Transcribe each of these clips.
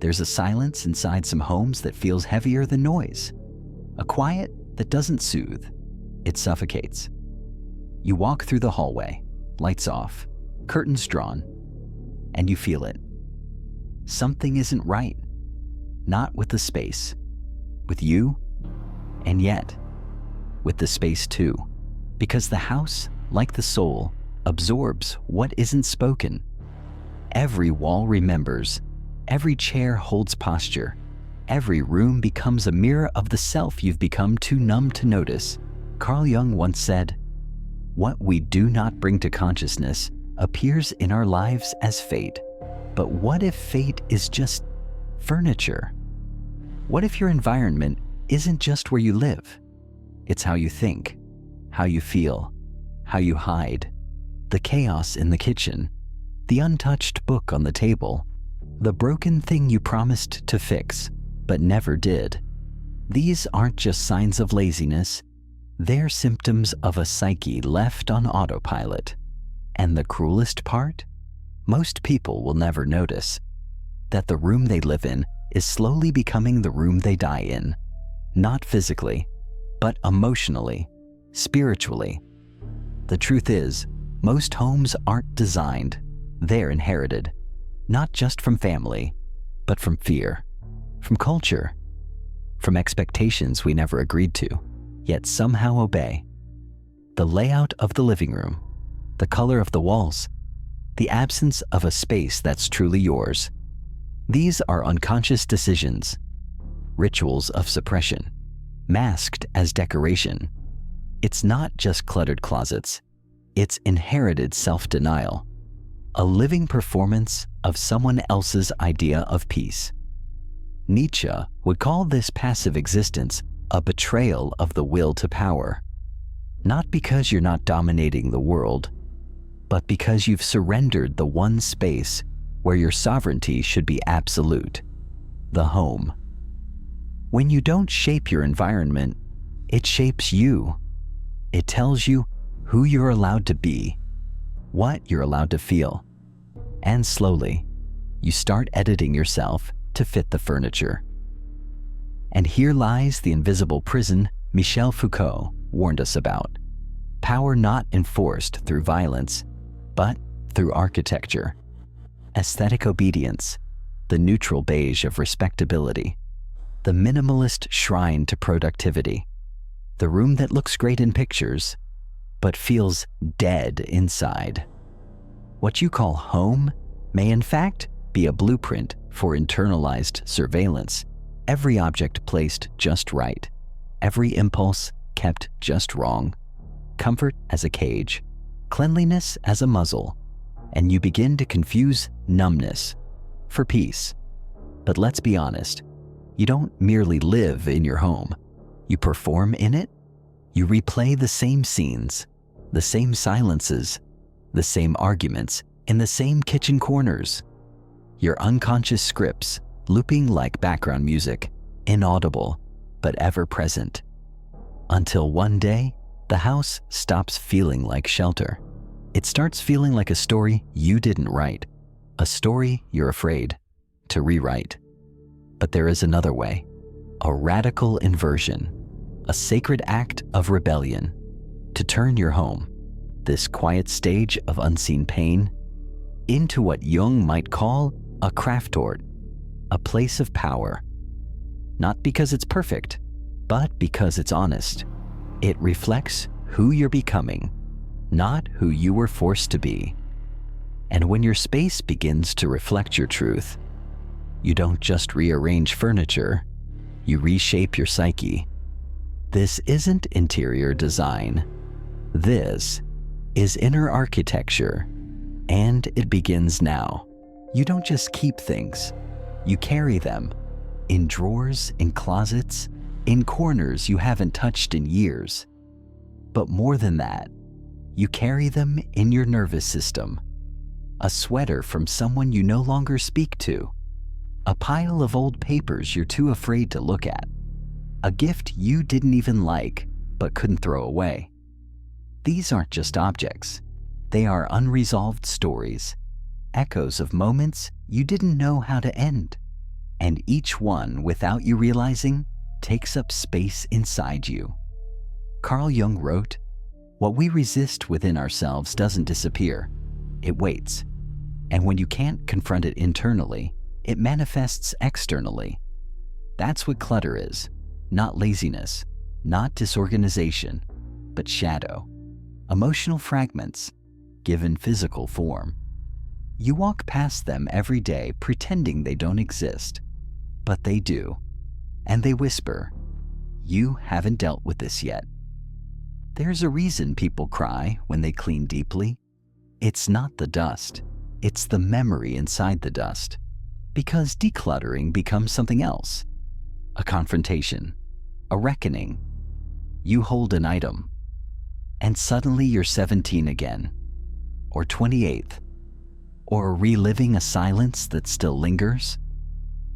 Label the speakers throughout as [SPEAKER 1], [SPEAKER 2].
[SPEAKER 1] There's a silence inside some homes that feels heavier than noise. A quiet that doesn't soothe, it suffocates. You walk through the hallway, lights off, curtains drawn, and you feel it. Something isn't right. Not with the space, with you, and yet with the space too. Because the house, like the soul, absorbs what isn't spoken. Every wall remembers, every chair holds posture, every room becomes a mirror of the self you've become too numb to notice. Carl Jung once said, "What we do not bring to consciousness appears in our lives as fate. But what if fate is just furniture? What if your environment isn't just where you live? It's how you think, how you feel, how you hide, the chaos in the kitchen, the untouched book on the table, the broken thing you promised to fix but never did. These aren't just signs of laziness, they're symptoms of a psyche left on autopilot. And the cruelest part? Most people will never notice that the room they live in is slowly becoming the room they die in. Not physically, but emotionally, spiritually. The truth is, most homes aren't designed, they're inherited. Not just from family, but from fear, from culture, from expectations we never agreed to, yet somehow obey. The layout of the living room, the color of the walls, the absence of a space that's truly yours. These are unconscious decisions, rituals of suppression, masked as decoration. It's not just cluttered closets, it's inherited self-denial, a living performance of someone else's idea of peace. Nietzsche would call this passive existence a betrayal of the will to power. Not because you're not dominating the world, but because you've surrendered the one space where your sovereignty should be absolute, the home. When you don't shape your environment, it shapes you. It tells you who you're allowed to be, what you're allowed to feel, and slowly, you start editing yourself to fit the furniture. And here lies the invisible prison Michel Foucault warned us about. Power not enforced through violence, but through architecture. Aesthetic obedience, the neutral beige of respectability, the minimalist shrine to productivity, the room that looks great in pictures, but feels dead inside. What you call home may in fact be a blueprint for internalized surveillance, every object placed just right, every impulse kept just wrong, comfort as a cage, cleanliness as a muzzle, and you begin to confuse numbness for peace. But let's be honest, you don't merely live in your home, you perform in it. You replay the same scenes, the same silences, the same arguments in the same kitchen corners. Your unconscious scripts looping like background music, inaudible but ever present. Until one day, the house stops feeling like shelter. It starts feeling like a story you didn't write, a story you're afraid to rewrite. But there is another way, a radical inversion, a sacred act of rebellion, to turn your home, this quiet stage of unseen pain, into what Jung might call a Kraftort, a place of power. Not because it's perfect, but because it's honest. It reflects who you're becoming, not who you were forced to be. And when your space begins to reflect your truth, you don't just rearrange furniture, you reshape your psyche. This isn't interior design. This is inner architecture, and it begins now. You don't just keep things, you carry them in drawers, in closets, in corners you haven't touched in years. But more than that, you carry them in your nervous system. A sweater from someone you no longer speak to, a pile of old papers you're too afraid to look at, a gift you didn't even like but couldn't throw away. These aren't just objects. They are unresolved stories, echoes of moments you didn't know how to end. And each one, without you realizing, takes up space inside you. Carl Jung wrote, "What we resist within ourselves doesn't disappear. It waits. And when you can't confront it internally, it manifests externally." That's what clutter is. Not laziness, not disorganization, but shadow. Emotional fragments, given physical form. You walk past them every day pretending they don't exist, but they do. And they whisper, "You haven't dealt with this yet." There's a reason people cry when they clean deeply. It's not the dust, it's the memory inside the dust. Because decluttering becomes something else. A confrontation, a reckoning. You hold an item, and suddenly you're 17 again, or 28th, or reliving a silence that still lingers.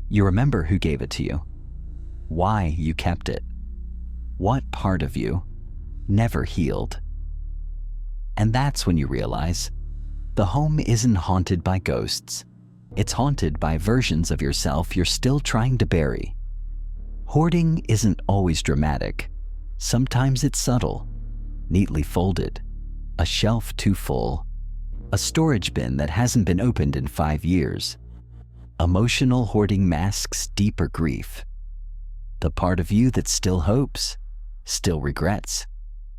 [SPEAKER 1] You remember who gave it to you, why you kept it, what part of you never healed. And that's when you realize the home isn't haunted by ghosts. It's haunted by versions of yourself you're still trying to bury. Hoarding isn't always dramatic. Sometimes it's subtle, neatly folded, a shelf too full, a storage bin that hasn't been opened in 5 years. Emotional hoarding masks deeper grief. The part of you that still hopes, still regrets,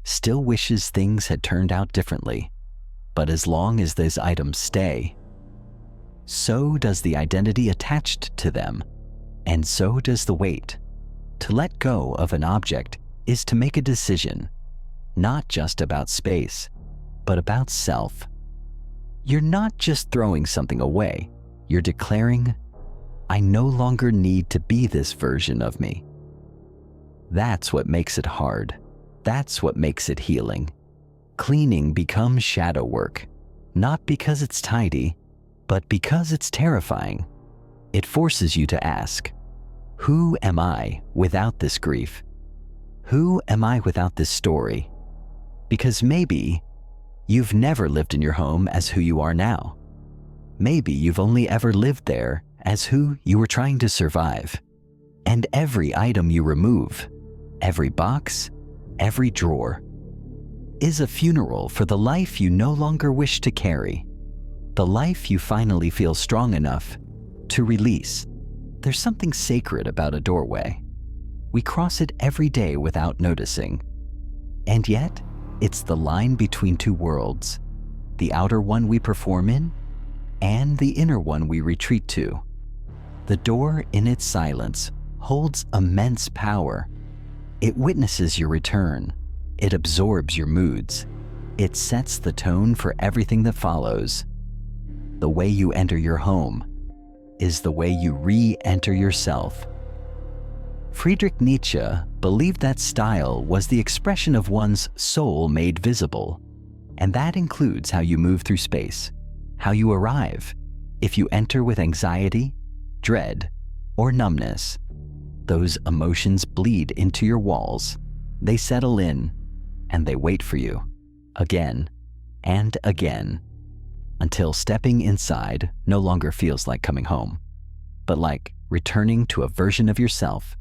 [SPEAKER 1] still wishes things had turned out differently. But as long as those items stay, so does the identity attached to them, and so does the weight. To let go of an object is to make a decision, not just about space, but about self. You're not just throwing something away, you're declaring, "I no longer need to be this version of me." That's what makes it hard. That's what makes it healing. Cleaning becomes shadow work, not because it's tidy, but because it's terrifying. It forces you to ask, who am I without this grief? Who am I without this story? Because maybe you've never lived in your home as who you are now. Maybe you've only ever lived there as who you were trying to survive. And every item you remove, every box, every drawer, is a funeral for the life you no longer wish to carry. The life you finally feel strong enough to release. There's something sacred about a doorway. We cross it every day without noticing. And yet, it's the line between two worlds, the outer one we perform in, and the inner one we retreat to. The door in its silence holds immense power. It witnesses your return. It absorbs your moods. It sets the tone for everything that follows. The way you enter your home is the way you re-enter yourself. Friedrich Nietzsche believed that style was the expression of one's soul made visible, and that includes how you move through space, how you arrive. If you enter with anxiety, dread, or numbness, those emotions bleed into your walls. They settle in, and they wait for you, again and again, until stepping inside no longer feels like coming home, but like returning to a version of yourself.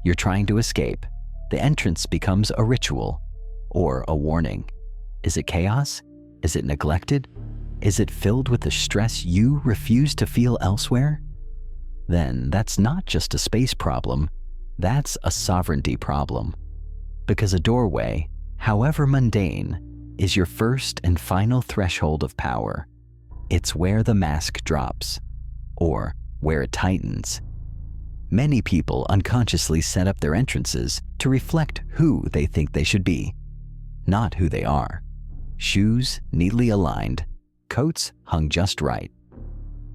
[SPEAKER 1] You're trying to escape. The entrance becomes a ritual or a warning. Is it chaos? Is it neglected? Is it filled with the stress you refuse to feel elsewhere? Then that's not just a space problem, that's a sovereignty problem. Because a doorway, however mundane, is your first and final threshold of power. It's where the mask drops, or where it tightens. Many people unconsciously set up their entrances to reflect who they think they should be, not who they are. Shoes neatly aligned, coats hung just right.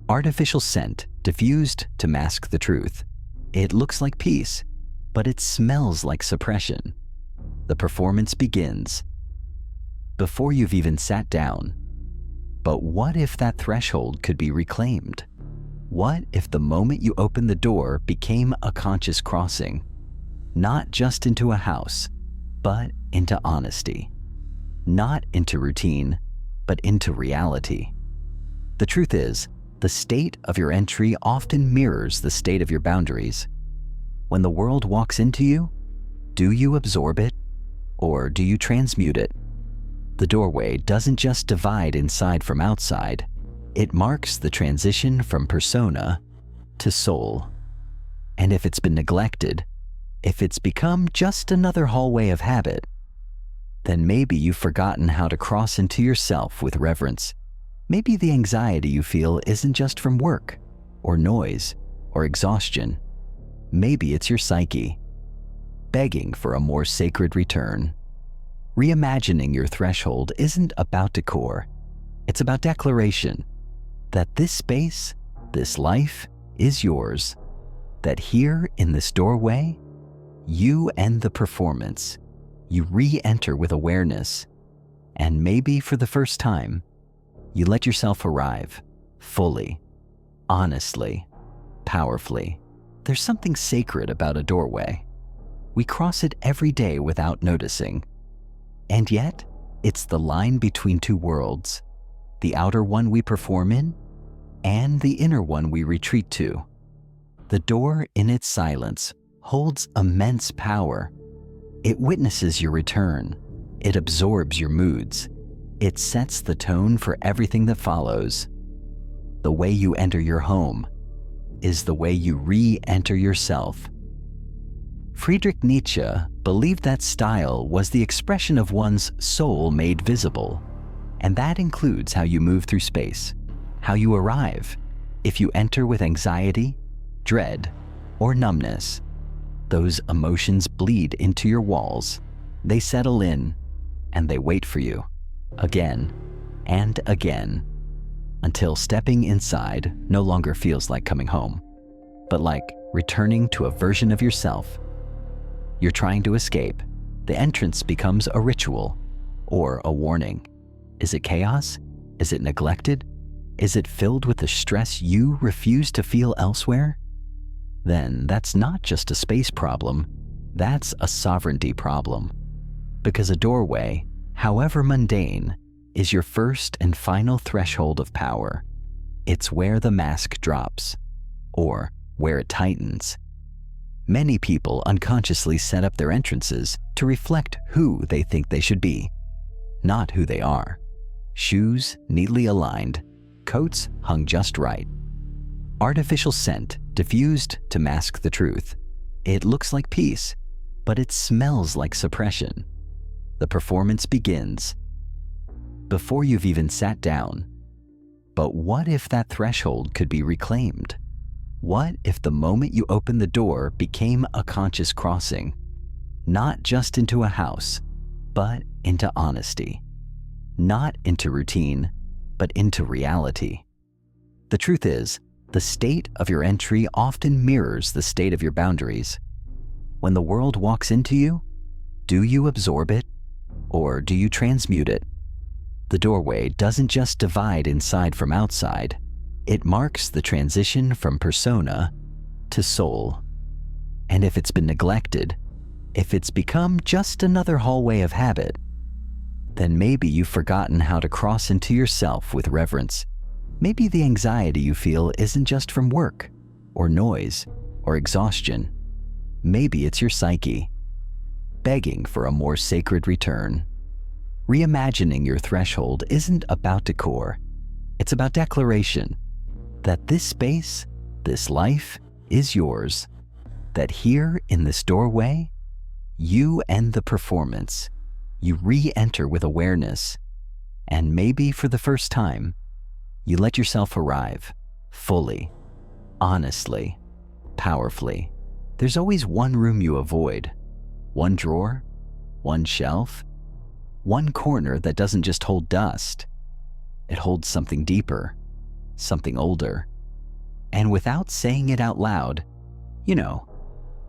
[SPEAKER 1] Artificial scent diffused to mask the truth. It looks like peace, but it smells like suppression. The performance begins before you've even sat down. But what if that threshold could be reclaimed? What if the moment you opened the door became a conscious crossing, not just into a house, but into honesty, not into routine, but into reality? The truth is, the state of your entry often mirrors the state of your boundaries. When the world walks into you, do you absorb it or do you transmute it? The doorway doesn't just divide inside from outside, it marks the transition from persona to soul. And if it's been neglected, if it's become just another hallway of habit, then maybe you've forgotten how to cross into yourself with reverence. Maybe the anxiety you feel isn't just from work, or noise, or exhaustion. Maybe it's your psyche, begging for a more sacred return. Reimagining your threshold isn't about decor, it's about declaration that this space, this life, is yours. That here in this doorway, you end the performance. You re-enter with awareness, and maybe for the first time, you let yourself arrive fully, honestly, powerfully. There's something sacred about a doorway. We cross it every day without noticing. And yet, it's the line between two worlds, the outer one we perform in, and the inner one we retreat to. The door in its silence holds immense power. It witnesses your return. It absorbs your moods. It sets the tone for everything that follows. The way you enter your home is the way you re-enter yourself. Friedrich Nietzsche believed that style was the expression of one's soul made visible, and that includes how you move through space, how you arrive. If you enter with anxiety, dread, or numbness, those emotions bleed into your walls. They settle in, and they wait for you, again and again, until stepping inside no longer feels like coming home, but like returning to a version of yourself. You're trying to escape. The entrance becomes a ritual or a warning. Is it chaos? Is it neglected? Is it filled with the stress you refuse to feel elsewhere? Then that's not just a space problem, that's a sovereignty problem. Because a doorway, however mundane, is your first and final threshold of power. It's where the mask drops, or where it tightens. Many people unconsciously set up their entrances to reflect who they think they should be, not who they are. Shoes neatly aligned, coats hung just right. Artificial scent diffused to mask the truth. It looks like peace, but it smells like suppression. The performance begins before you've even sat down. But what if that threshold could be reclaimed? What if the moment you opened the door became a conscious crossing, not just into a house, but into honesty, not into routine, but into reality? The truth is, the state of your entry often mirrors the state of your boundaries. When the world walks into you, do you absorb it or do you transmute it? The doorway doesn't just divide inside from outside, it marks the transition from persona to soul. And if it's been neglected, if it's become just another hallway of habit, then maybe you've forgotten how to cross into yourself with reverence. Maybe the anxiety you feel isn't just from work, or noise, or exhaustion. Maybe it's your psyche, begging for a more sacred return. Reimagining your threshold isn't about decor, it's about declaration that this space, this life, is yours. That here in this doorway, you end the performance. You re-enter with awareness, and maybe for the first time, you let yourself arrive fully, honestly, powerfully. There's always one room you avoid, one drawer, one shelf, one corner that doesn't just hold dust. It holds something deeper, something older. And without saying it out loud, you know,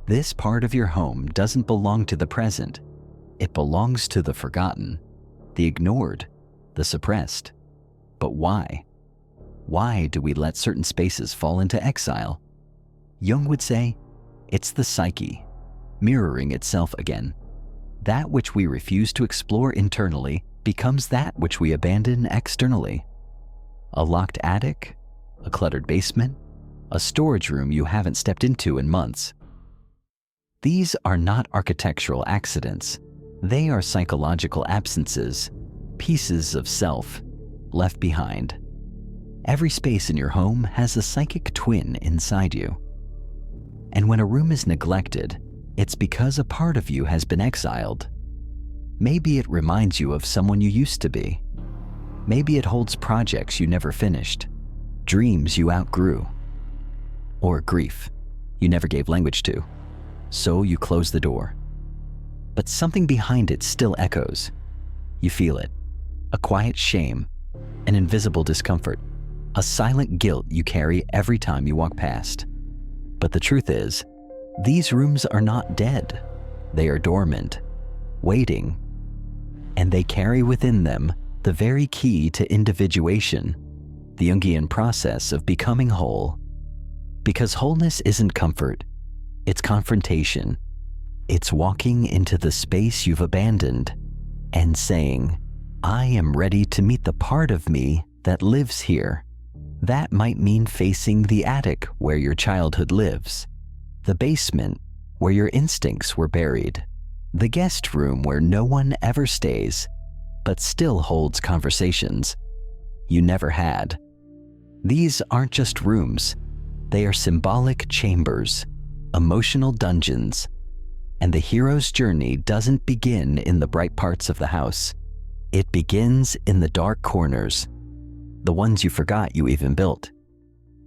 [SPEAKER 1] this part of your home doesn't belong to the present. It belongs to the forgotten, the ignored, the suppressed. But why? Why do we let certain spaces fall into exile? Jung would say, it's the psyche, mirroring itself again. That which we refuse to explore internally becomes that which we abandon externally. A locked attic, a cluttered basement, a storage room you haven't stepped into in months. These are not architectural accidents. They are psychological absences, pieces of self left behind. Every space in your home has a psychic twin inside you. And when a room is neglected, it's because a part of you has been exiled. Maybe it reminds you of someone you used to be. Maybe it holds projects you never finished, dreams you outgrew, or grief you never gave language to. So you close the door. But something behind it still echoes. You feel it, a quiet shame, an invisible discomfort, a silent guilt you carry every time you walk past. But the truth is, these rooms are not dead. They are dormant, waiting, and they carry within them the very key to individuation, the Jungian process of becoming whole. Because wholeness isn't comfort, it's confrontation. It's walking into the space you've abandoned and saying, I am ready to meet the part of me that lives here. That might mean facing the attic where your childhood lives, the basement where your instincts were buried, the guest room where no one ever stays, but still holds conversations you never had. These aren't just rooms. They are symbolic chambers, emotional dungeons, and the hero's journey doesn't begin in the bright parts of the house. It begins in the dark corners, the ones you forgot you even built.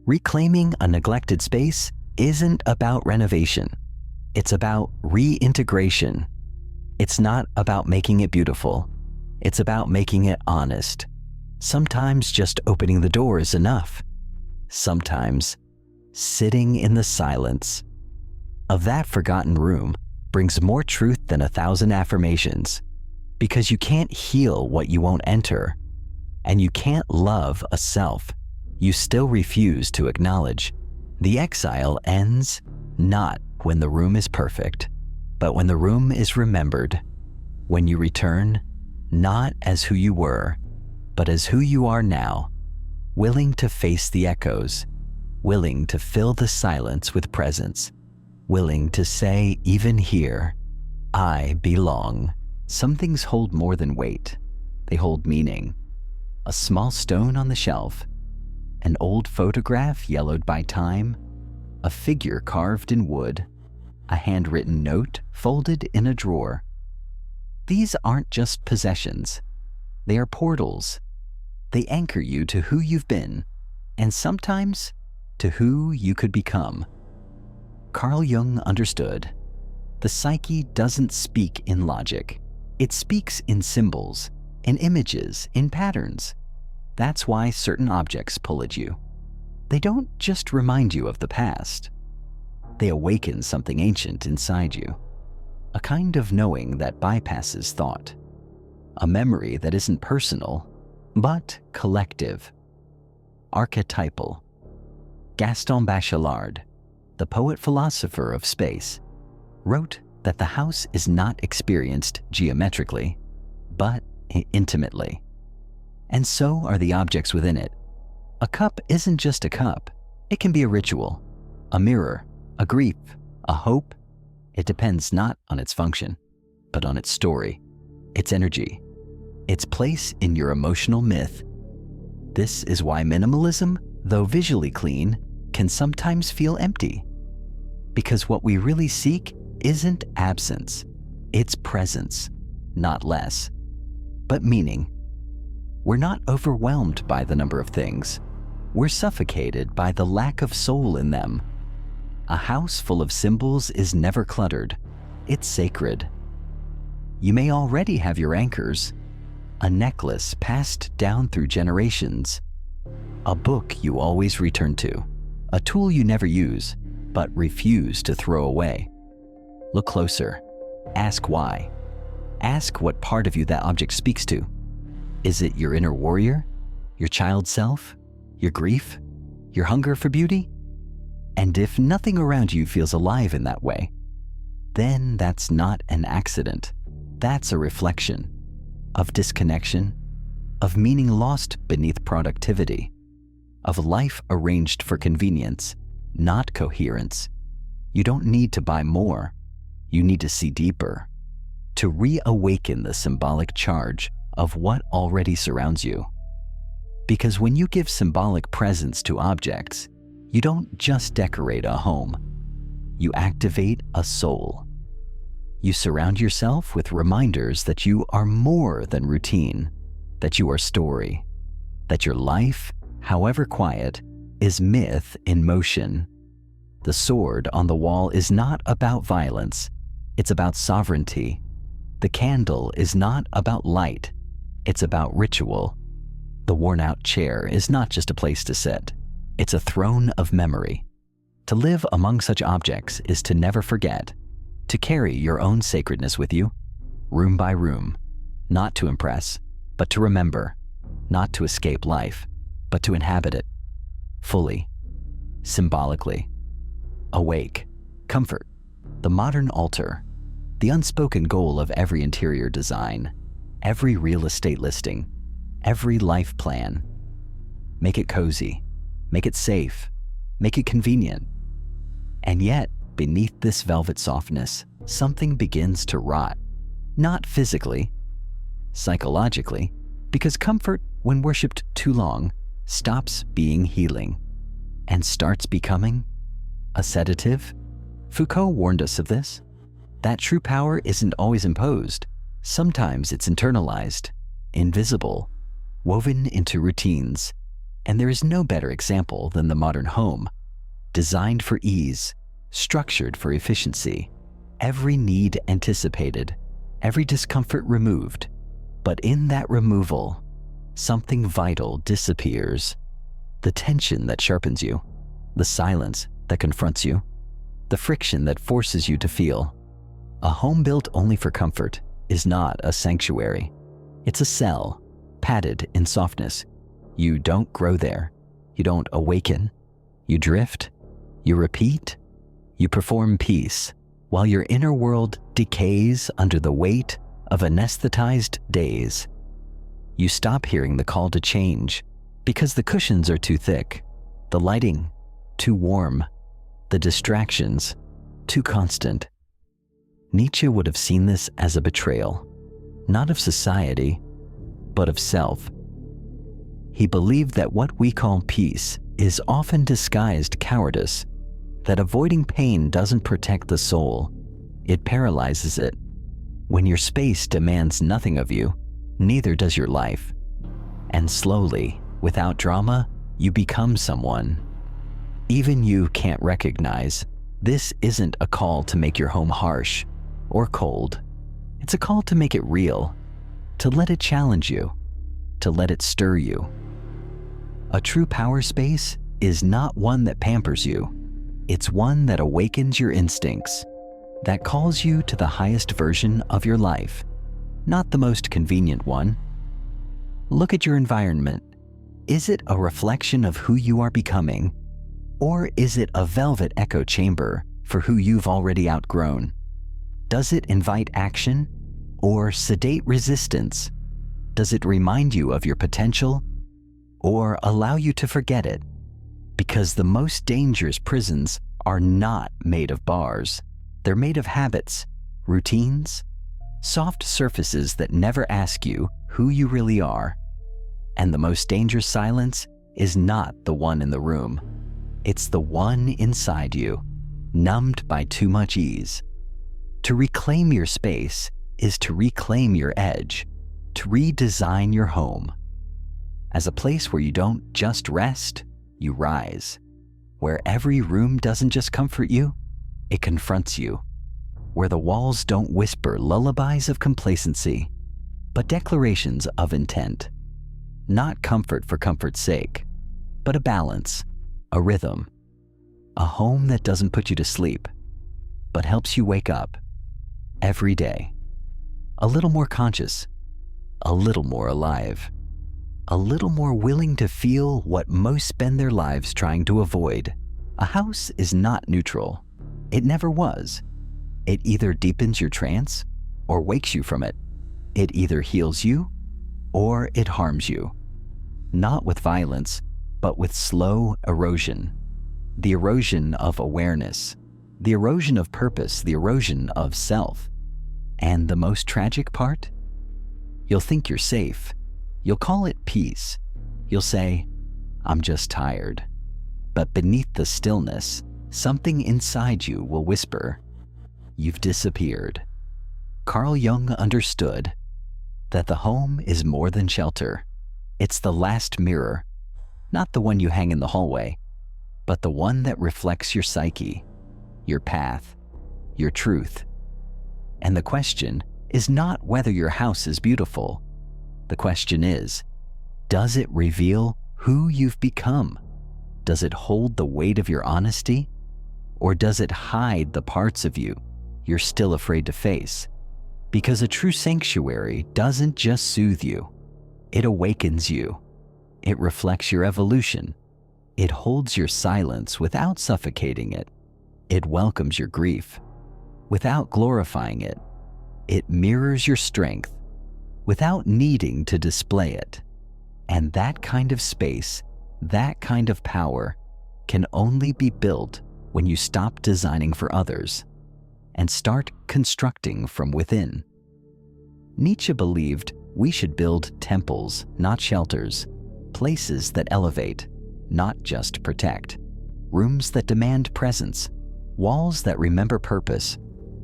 [SPEAKER 1] Reclaiming a neglected space isn't about renovation. It's about reintegration. It's not about making it beautiful. It's about making it honest. Sometimes just opening the door is enough. Sometimes sitting in the silence of that forgotten room brings more truth than 1,000 affirmations. Because you can't heal what you won't enter, and you can't love a self you still refuse to acknowledge. The exile ends not when the room is perfect, but when the room is remembered. When you return, not as who you were, but as who you are now, willing to face the echoes, willing to fill the silence with presence, willing to say, even here, I belong. Some things hold more than weight. They hold meaning. A small stone on the shelf, an old photograph yellowed by time, a figure carved in wood, a handwritten note folded in a drawer. These aren't just possessions. They are portals. They anchor you to who you've been, and sometimes to who you could become. Carl Jung understood. The psyche doesn't speak in logic. It speaks in symbols, in images, in patterns. That's why certain objects pull at you. They don't just remind you of the past. They awaken something ancient inside you. A kind of knowing that bypasses thought. A memory that isn't personal, but collective. Archetypal. Gaston Bachelard, the poet-philosopher of space, wrote that the house is not experienced geometrically, but intimately. And so are the objects within it. A cup isn't just a cup. It can be a ritual, a mirror, a grief, a hope. It depends not on its function, but on its story, its energy, its place in your emotional myth. This is why minimalism, though visually clean, can sometimes feel empty. Because what we really seek isn't absence, it's presence, not less, but meaning. We're not overwhelmed by the number of things. We're suffocated by the lack of soul in them. A house full of symbols is never cluttered. It's sacred. You may already have your anchors, a necklace passed down through generations, a book you always return to, a tool you never use, but refuse to throw away. Look closer. Ask why. Ask what part of you that object speaks to. Is it your inner warrior? Your child self? Your grief? Your hunger for beauty? And if nothing around you feels alive in that way, then that's not an accident. That's a reflection of disconnection, of meaning lost beneath productivity, of a life arranged for convenience, not coherence. You don't need to buy more. You need to see deeper, to reawaken the symbolic charge of what already surrounds you. Because when you give symbolic presence to objects, you don't just decorate a home. You activate a soul. You surround yourself with reminders that you are more than routine, that you are story, that your life, however quiet, is myth in motion. The sword on the wall is not about violence, it's about sovereignty. The candle is not about light, it's about ritual. The worn-out chair is not just a place to sit, it's a throne of memory. To live among such objects is to never forget, to carry your own sacredness with you, room by room, not to impress, but to remember, not to escape life, but to inhabit it, fully, symbolically. Awake, comfort, the modern altar, the unspoken goal of every interior design, every real estate listing, every life plan. Make it cozy, make it safe, make it convenient. And yet, beneath this velvet softness, something begins to rot. Not physically, psychologically, because comfort, when worshipped too long, stops being healing and starts becoming a sedative. Foucault warned us of this, that true power isn't always imposed. Sometimes it's internalized, invisible, woven into routines. And there is no better example than the modern home, designed for ease, structured for efficiency, every need anticipated, every discomfort removed. But in that removal, something vital disappears. The tension that sharpens you, the silence that confronts you, the friction that forces you to feel. A home built only for comfort is not a sanctuary. It's a cell, padded in softness. You don't grow there. You don't awaken. You drift. You repeat. You perform peace, while your inner world decays under the weight of anesthetized days. You stop hearing the call to change because the cushions are too thick, the lighting too warm, the distractions too constant. Nietzsche would have seen this as a betrayal, not of society, but of self. He believed that what we call peace is often disguised cowardice, that avoiding pain doesn't protect the soul, it paralyzes it. When your space demands nothing of you, neither does your life. And slowly, without drama, you become someone even you can't recognize. This isn't a call to make your home harsh or cold. It's a call to make it real, to let it challenge you, to let it stir you. A true power space is not one that pampers you. It's one that awakens your instincts, that calls you to the highest version of your life, not the most convenient one. Look at your environment. Is it a reflection of who you are becoming, or is it a velvet echo chamber for who you've already outgrown? Does it invite action or sedate resistance? Does it remind you of your potential or allow you to forget it? Because the most dangerous prisons are not made of bars. They're made of habits, routines, soft surfaces that never ask you who you really are. And the most dangerous silence is not the one in the room. It's the one inside you, numbed by too much ease. To reclaim your space is to reclaim your edge, to redesign your home as a place where you don't just rest, you rise, where every room doesn't just comfort you, it confronts you, where the walls don't whisper lullabies of complacency, but declarations of intent. Not comfort for comfort's sake, but a balance, a rhythm, a home that doesn't put you to sleep, but helps you wake up every day, a little more conscious, a little more alive, a little more willing to feel what most spend their lives trying to avoid. A house is not neutral. It never was. It either deepens your trance or wakes you from it. It either heals you or it harms you. Not with violence, but with slow erosion. The erosion of awareness, the erosion of purpose, the erosion of self. And the most tragic part? You'll think you're safe. You'll call it peace. You'll say, "I'm just tired." But beneath the stillness, something inside you will whisper, "You've disappeared." Carl Jung understood that the home is more than shelter. It's the last mirror, not the one you hang in the hallway, but the one that reflects your psyche, your path, your truth. And the question is not whether your house is beautiful. The question is, does it reveal who you've become? Does it hold the weight of your honesty? Or does it hide the parts of you you're still afraid to face? Because a true sanctuary doesn't just soothe you. It awakens you. It reflects your evolution. It holds your silence without suffocating it. It welcomes your grief without glorifying it. It mirrors your strength without needing to display it. And that kind of space, that kind of power, can only be built when you stop designing for others and start constructing from within. Nietzsche believed we should build temples, not shelters, places that elevate, not just protect, rooms that demand presence, walls that remember purpose,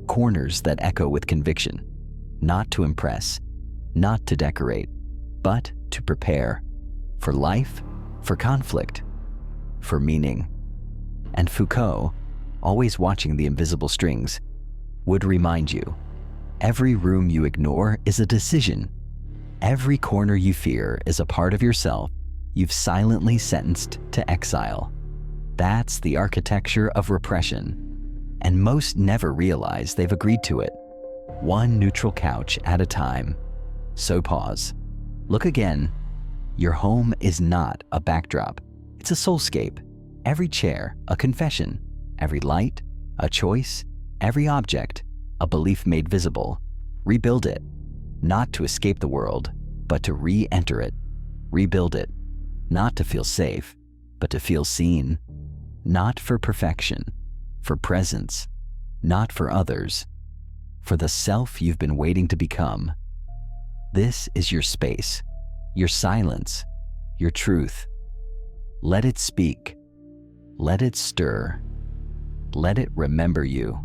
[SPEAKER 1] corners that echo with conviction, not to impress, not to decorate, but to prepare for life, for conflict, for meaning. And Foucault, always watching the invisible strings, would remind you, every room you ignore is a decision. Every corner you fear is a part of yourself you've silently sentenced to exile. That's the architecture of repression. And most never realize they've agreed to it, one neutral couch at a time. So pause. Look again. Your home is not a backdrop. It's a soulscape. Every chair, a confession. Every light, a choice. Every object, a belief made visible. Rebuild it, not to escape the world, but to re-enter it. Rebuild it, not to feel safe, but to feel seen. Not for perfection, for presence, not for others, for the self you've been waiting to become. This is your space, your silence, your truth. Let it speak. Let it stir. Let it remember you.